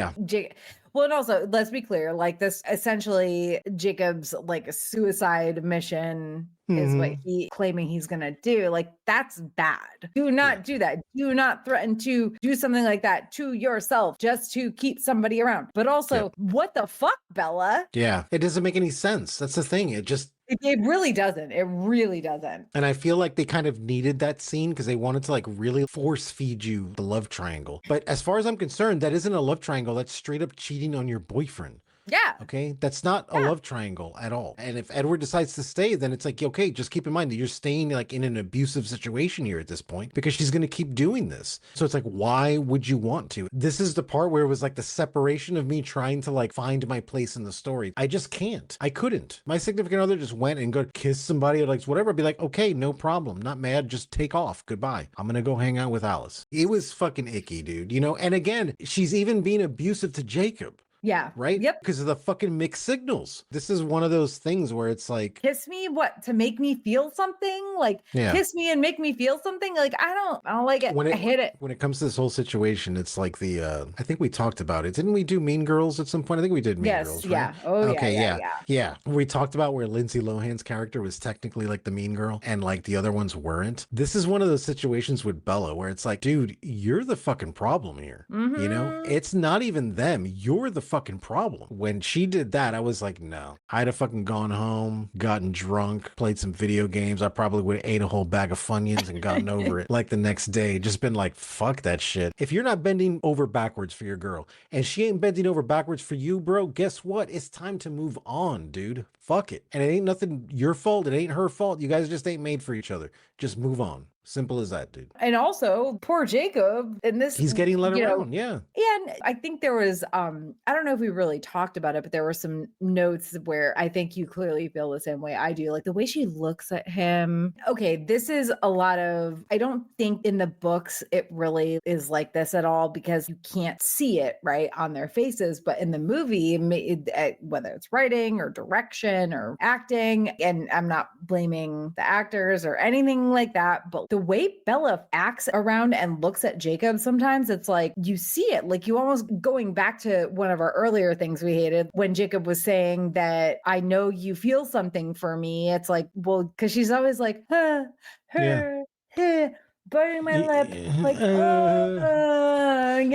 Well, and also, let's be clear, like this essentially Jacob's like suicide mission is what he claiming he's going to do. Like, that's bad. Do not do that. Do not threaten to do something like that to yourself just to keep somebody around. But also, what the fuck, Bella? Yeah, it doesn't make any sense. That's the thing. It really doesn't. It really doesn't. And I feel like they kind of needed that scene because they wanted to like really force feed you the love triangle. But as far as I'm concerned, that isn't a love triangle. That's straight up cheating on your boyfriend. Yeah. Okay, that's not a love triangle at all. And if Edward decides to stay, then it's like, okay, just keep in mind that you're staying like in an abusive situation here at this point because she's going to keep doing this. So it's like, why would you want to? This is the part where it was like the separation of me trying to like find my place in the story. I just can't. I couldn't. My significant other just went and go kiss somebody or like whatever. I'd be like, okay, no problem. Not mad. Just take off. Goodbye. I'm going to go hang out with Alice. It was fucking icky, dude. You know, and again, she's even being abusive to Jacob. Yeah. Right? Yep. Because of the fucking mixed signals. This is one of those things where it's like, kiss me, what, to make me feel something? Like, kiss me and make me feel something? Like, I don't like it. I hate it. When it comes to this whole situation, it's like the, I think we talked about it. Didn't we do Mean Girls at some point? I think we did Mean Girls, right? Yeah. Oh, okay, yeah. We talked about where Lindsay Lohan's character was technically like the mean girl and like the other ones weren't. This is one of those situations with Bella where it's like, dude, you're the fucking problem here. You know, it's not even them. You're the fucking problem. When she did that, I was like, no. I'd have fucking gone home, gotten drunk, played some video games. I probably would have ate a whole bag of Funyuns and gotten over it like the next day. Just been like, fuck that shit. If you're not bending over backwards for your girl and she ain't bending over backwards for you, bro, guess what? It's time to move on, dude. Fuck it. And it ain't nothing your fault. It ain't her fault. You guys just ain't made for each other. Just move on. Simple as that, dude. And also, poor Jacob in this. He's getting let around, yeah. And I think there was, I don't know if we really talked about it, but there were some notes where I think you clearly feel the same way I do. Like the way she looks at him. Okay, this is a lot of, I don't think in the books it really is like this at all because you can't see it, right, on their faces. But in the movie, whether it's writing or direction or acting, and I'm not blaming the actors or anything like that, but the way Bella acts around and looks at Jacob, sometimes it's like you see it, like you almost going back to one of our earlier things we hated when Jacob was saying that I know you feel something for me. It's like, well, because she's always like, biting my lip, like, you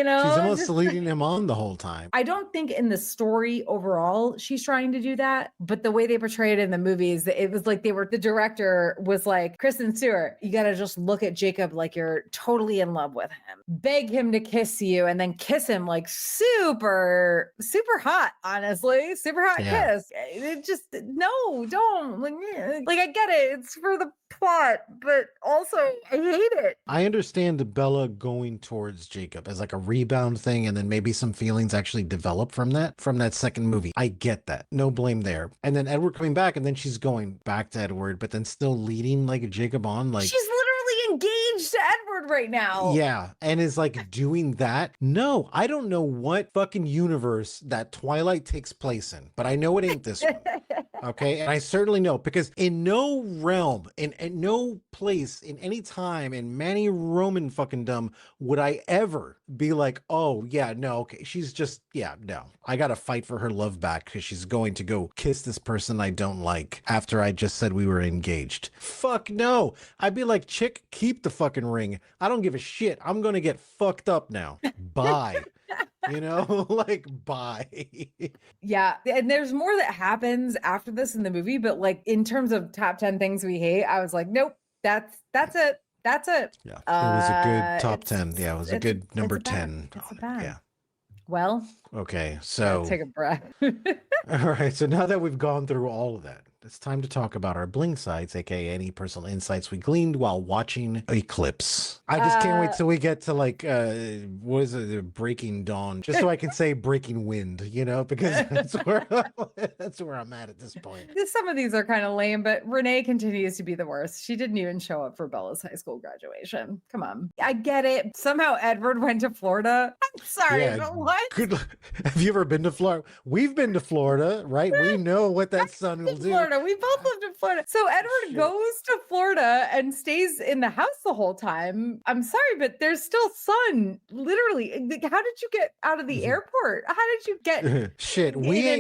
know, she's almost leading him on the whole time. I don't think in the story overall she's trying to do that, but the way they portray it in the movies, it was like the director was like, Kristen Stewart, you got to just look at Jacob like you're totally in love with him, beg him to kiss you, and then kiss him like super, super hot, honestly, super hot kiss. It just, no, don't. Like, I get it. It's for the plot, but also I hate it. I understand Bella going towards Jacob as like a rebound thing, and then maybe some feelings actually develop from that second movie. I get that. No blame there. And then Edward coming back, and then she's going back to Edward, but then still leading like Jacob on. Like, she's literally engaged to Edward right now. Yeah, and is like doing that. No, I don't know what fucking universe that Twilight takes place in, but I know it ain't this one. Okay, and I certainly know because in no realm, in no place, in any time, in many Roman fucking dumb would I ever be like, oh yeah, no, okay, she's just, yeah, no, I gotta fight for her love back because she's going to go kiss this person I don't like after I just said we were engaged. Fuck no. I'd be like, chick, keep the fucking ring. I don't give a shit. I'm gonna get fucked up now. Bye. You know, like, bye. Yeah. And there's more that happens after this in the movie, but like in terms of top 10 things we hate, I was like, nope, that's it. That's it. Yeah. It was a good top 10. Yeah. It was a good number 10. Yeah. Well, okay. So take a breath. All right. So now that we've gone through all of that, it's time to talk about our bling sites, aka any personal insights we gleaned while watching Eclipse. I just can't wait till we get to like what is it, Breaking Dawn, just so I can say Breaking Wind, you know, because that's where I'm at this point. Some of these are kind of lame, but Renee continues to be the worst. She didn't even show up for Bella's high school graduation. Come on, I get it. Somehow Edward went to Florida. I'm sorry, but what? Have you ever been to Florida? We've been to Florida, right? We know what that sun will do. Florida. We both lived in Florida. So Edward goes to Florida and stays in the house the whole time. I'm sorry, but there's still sun. Literally. How did you get out of the airport? How did you get an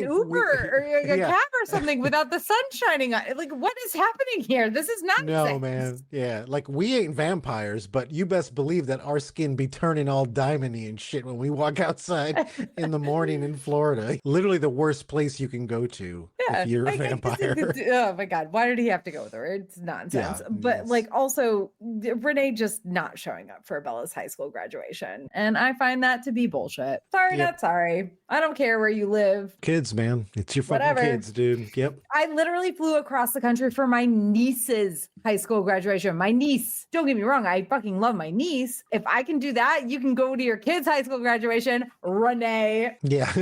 Uber or a cab or something without the sun shining on? Like, what is happening here? This is nonsense. No, man. Yeah. Like, we ain't vampires, but you best believe that our skin be turning all diamondy and shit when we walk outside in the morning in Florida. Literally the worst place you can go to if you're a vampire. her. Oh my God. Why did he have to go with her? It's nonsense. But like also Renee just not showing up for Bella's high school graduation. And I find that to be bullshit. Sorry, not sorry. I don't care where you live. Kids, man. It's your fucking Whatever. kids, dude. Yep. I literally flew across the country for my niece's high school graduation. My niece, don't get me wrong, I fucking love my niece. If I can do that, you can go to your kid's high school graduation, Renee. Yeah.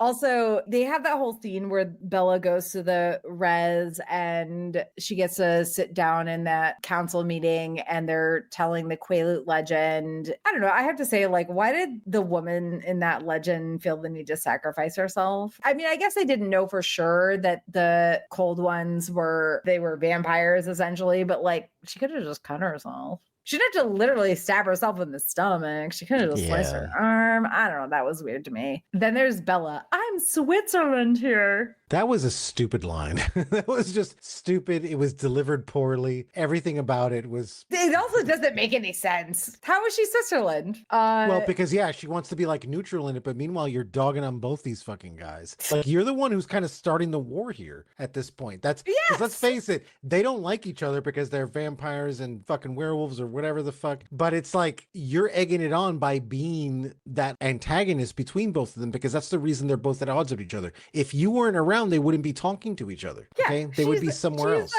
Also, they have that whole scene where Bella goes to the res and she gets to sit down in that council meeting and they're telling the Quaalude legend. I don't know. I have to say, like, why did the woman in that legend feel the need to sacrifice herself? I mean, I guess I didn't know for sure that the cold ones were vampires essentially, but like she could have just cut herself. She didn't have to literally stab herself in the stomach. She could have just sliced her arm. I don't know. That was weird to me. Then there's Bella. I'm Switzerland here. That was a stupid line. That was just stupid. It was delivered poorly. Everything about it was... It also doesn't make any sense. How is she Switzerland? Well, because, yeah, she wants to be, like, neutral in it, but meanwhile, you're dogging on both these fucking guys. Like, you're the one who's kind of starting the war here at this point. That's... Yes! Let's face it, they don't like each other because they're vampires and fucking werewolves or whatever the fuck. But it's like, you're egging it on by being that antagonist between both of them because that's the reason they're both at odds with each other. If you weren't around, they wouldn't be talking to each other. Yeah, okay, they would be somewhere else.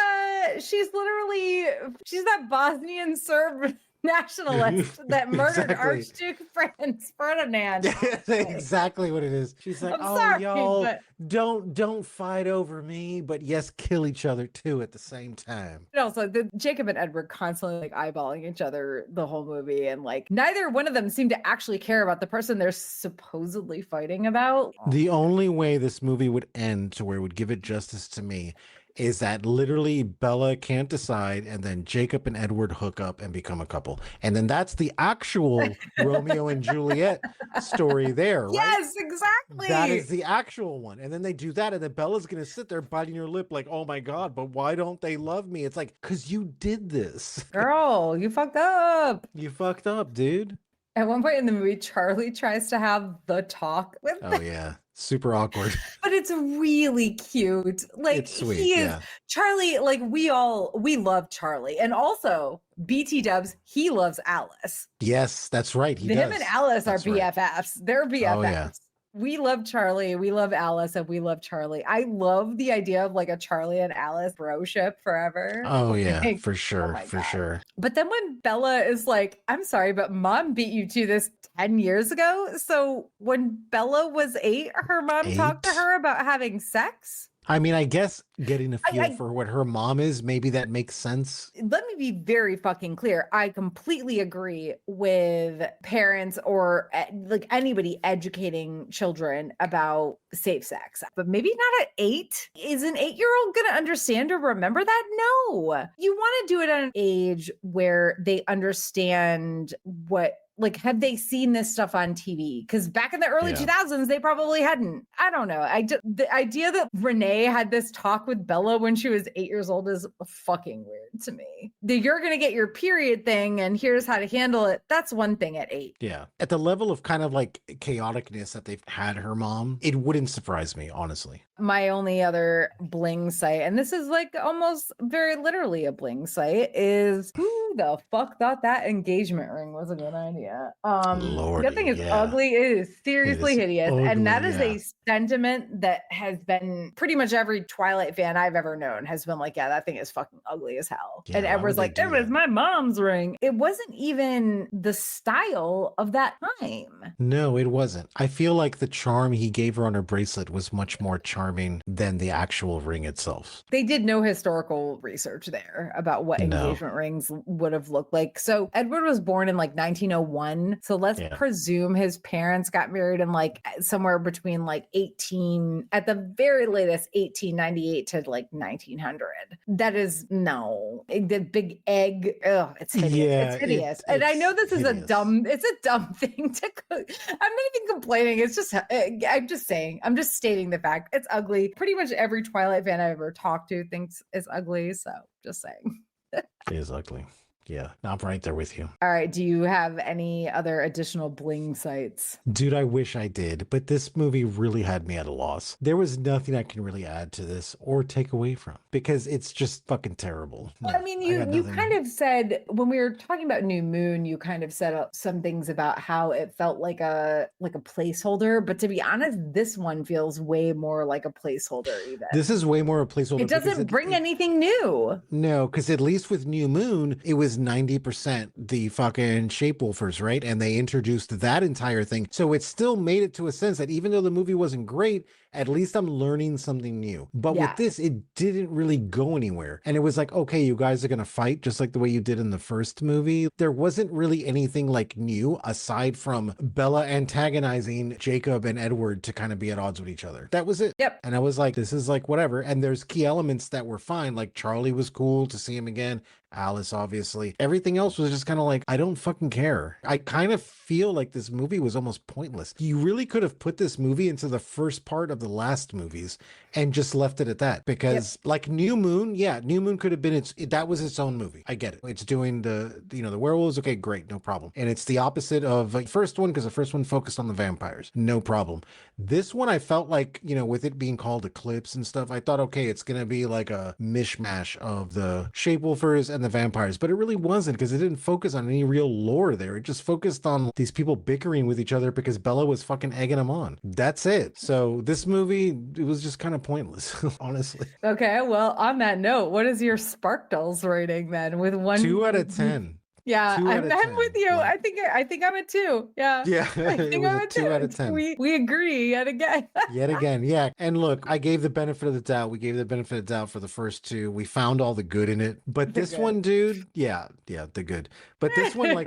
She's that Bosnian Serb nationalist that murdered Archduke Franz Ferdinand. That's exactly what it is. She's like, sorry, y'all, but... don't fight over me, but yes, kill each other too at the same time. And also, Jacob and Edward constantly like eyeballing each other the whole movie, and like neither one of them seem to actually care about the person they're supposedly fighting about. The only way this movie would end to where it would give it justice to me is that literally Bella can't decide and then Jacob and Edward hook up and become a couple. And then that's the actual Romeo and Juliet story there, right? Yes, exactly. That is the actual one. And then they do that and then Bella's going to sit there biting her lip like, oh my God, but why don't they love me? It's like, because you did this. Girl, you fucked up. You fucked up, dude. At one point in the movie, Charlie tries to have the talk with them. Oh, yeah. Super awkward. But it's really cute. Like, it's sweet, he is Charlie, like we love Charlie. And also BT Dubs, he loves Alice. Yes, that's right. Him and Alice are BFFs. Right. They're BFFs. Oh, yeah. We love Charlie. We love Alice, and we love Charlie. I love the idea of like a Charlie and Alice bro-ship forever. Oh yeah, like, for sure, for sure. But then when Bella is like, "I'm sorry, but Mom beat you to this 10 years ago." So when Bella was 8, her mom talked to her about having sex. I mean, I guess getting a feel for what her mom is, maybe that makes sense. Let me be very fucking clear. I completely agree with parents or like anybody educating children about safe sex, but maybe not at 8. Is an 8-year-old going to understand or remember that? No. You want to do it at an age where they understand what, like, have they seen this stuff on TV? Because back in the early 2000s, they probably hadn't. I don't know. The idea that Renee had this talk with Bella when she was 8 years old is fucking weird to me. You're going to get your period thing and here's how to handle it. That's one thing at 8. Yeah. At the level of kind of like chaoticness that they've had her mom, it wouldn't surprise me, honestly. My only other bling site, and this is like almost very literally a bling site, is who the fuck thought that engagement ring was a good idea? Lordy, that thing is ugly. It is seriously hideous. Ugly, and that is a sentiment that has been pretty much every Twilight fan I've ever known has been like, yeah, that thing is fucking ugly as hell. Yeah, and Edward's like, it was my mom's ring. It wasn't even the style of that time. No, it wasn't. I feel like the charm he gave her on her bracelet was much more charming than the actual ring itself. They did no historical research there about what engagement rings would have looked like. So Edward was born in like 1901. So let's presume his parents got married in like somewhere between like 18, at the very latest 1898 to like 1900. That is the big egg. Ugh, it's hideous. Yeah, it's hideous. And I know this is a dumb thing to cook. I'm not even complaining. It's just, I'm just saying, I'm just stating the fact. It's ugly. Pretty much every Twilight fan I've ever talked to thinks it's ugly. So just saying. It is ugly. Yeah, I'm right there with you. All right. Do you have any other additional bling sites? Dude, I wish I did, but this movie really had me at a loss. There was nothing I can really add to this or take away from because it's just fucking terrible. Well, I mean, you kind of said when we were talking about New Moon, you kind of said some things about how it felt like a placeholder. But to be honest, this one feels way more like a placeholder. Even this is way more a placeholder. It doesn't bring anything new. No, because at least with New Moon, it was 90% the fucking Shapewolfers, right? And they introduced that entire thing. So it still made it to a sense that even though the movie wasn't great, at least I'm learning something new. But with this, it didn't really go anywhere. And it was like, okay, you guys are going to fight just like the way you did in the first movie. There wasn't really anything like new aside from Bella antagonizing Jacob and Edward to kind of be at odds with each other. That was it. Yep. And I was like, this is like whatever. And there's key elements that were fine. Like Charlie was cool to see him again. Alice, obviously. Everything else was just kind of like, I don't fucking care. I kind of feel like this movie was almost pointless. You really could have put this movie into the first part of the last movies and just left it at that. Because like New Moon, New Moon could have been that was its own movie. I get it. It's doing the werewolves. Okay, great. No problem. And it's the opposite of the first one because the first one focused on the vampires. No problem. This one, I felt like, with it being called Eclipse and stuff, I thought, okay, it's going to be like a mishmash of the Shapewolfers and the vampires, but it really wasn't because it didn't focus on any real lore there. It just focused on these people bickering with each other because Bella was fucking egging them on. That's it. So this movie, it was just kind of pointless, honestly. Okay, well, on that note, what is your Sparkles rating then? With 2 out of 10. Yeah, I'm with you. Like, I think I'm a 2. Yeah. Yeah. I think I'm a 2 out of 10. We agree yet again. Yet again. Yeah. And look, I gave the benefit of the doubt. We gave the benefit of the doubt for the first 2. We found all the good in it. But this one, dude, the good. But this one,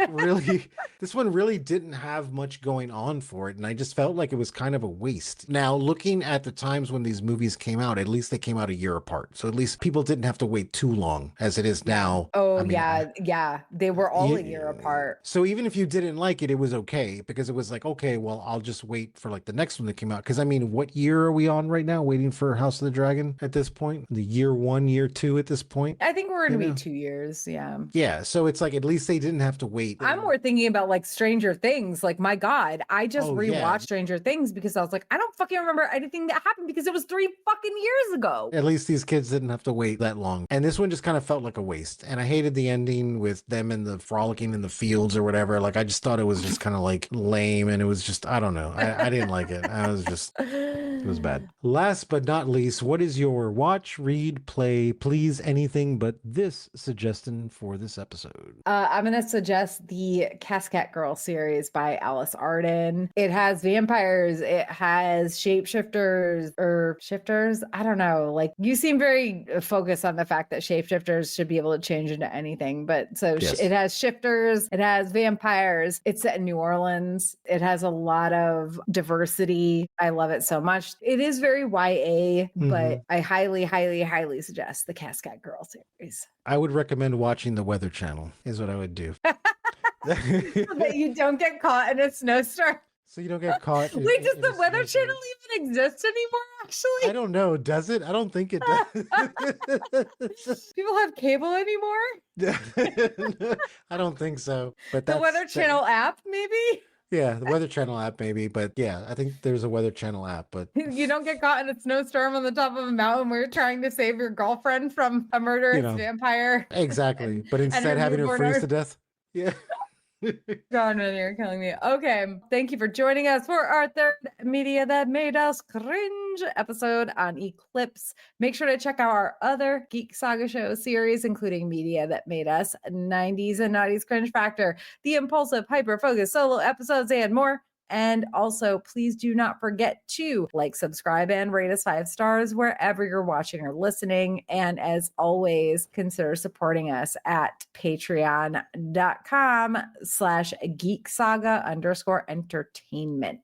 this one really didn't have much going on for it. And I just felt like it was kind of a waste. Now, looking at the times when these movies came out, at least they came out a year apart. So at least people didn't have to wait too long as it is now. Oh, yeah. They were all a year apart. So even if you didn't like it, it was okay because it was like, okay, well, I'll just wait for like the next one that came out. Because I mean, what year are we on right now? Waiting for House of the Dragon at this point? The year 1, year 2 at this point? I think we're going to be 2 years. Yeah. Yeah. So it's like, at least they didn't have to wait. I'm more thinking about like Stranger Things. Like, my God, I just rewatched Stranger Things because I was like, I don't fucking remember anything that happened because it was 3 fucking years ago. At least these kids didn't have to wait that long. And this one just kind of felt like a waste. And I hated the ending with them and the frolicking in the fields or whatever. Like, I just thought it was just kind of like lame, and it was just, I don't know. I didn't like it. It was bad. Last but not least, what is your watch, read, play, please, anything but this suggestion for this episode? I'm going to suggest the Cascat Girl series by Alice Arden. It has vampires. It has shapeshifters or shifters. I don't know. Like, you seem very focused on the fact that shapeshifters should be able to change into anything. But so it has shifters. It has vampires. It's set in New Orleans. It has a lot of diversity. I love it so much. It is very YA, but I highly, highly, highly suggest the Cascat Girl series. I would recommend watching the Weather Channel is what I would do. So that you don't get caught in a snowstorm. So you don't get caught. Wait, does the Weather Channel even exist anymore, actually? I don't know. Does it? I don't think it does. People have cable anymore? I don't think so. But the Weather Channel app, maybe? Yeah, the Weather Channel app, maybe. But yeah, I think there's a Weather Channel app. But you don't get caught in a snowstorm on the top of a mountain where you're trying to save your girlfriend from a murderous vampire. Exactly. But instead having her freeze to death. Yeah. God, man, you're killing me. Okay. Thank you for joining us for our third Media That Made Us Cringe episode on Eclipse. Make sure to check out our other Geek Saga Show series, including Media That Made Us 90s and 90s Cringe Factor, the impulsive, hyper-focused solo episodes, and more. And also, please do not forget to like, subscribe, and rate us 5 stars wherever you're watching or listening. And as always, consider supporting us at patreon.com/geeksaga_entertainment.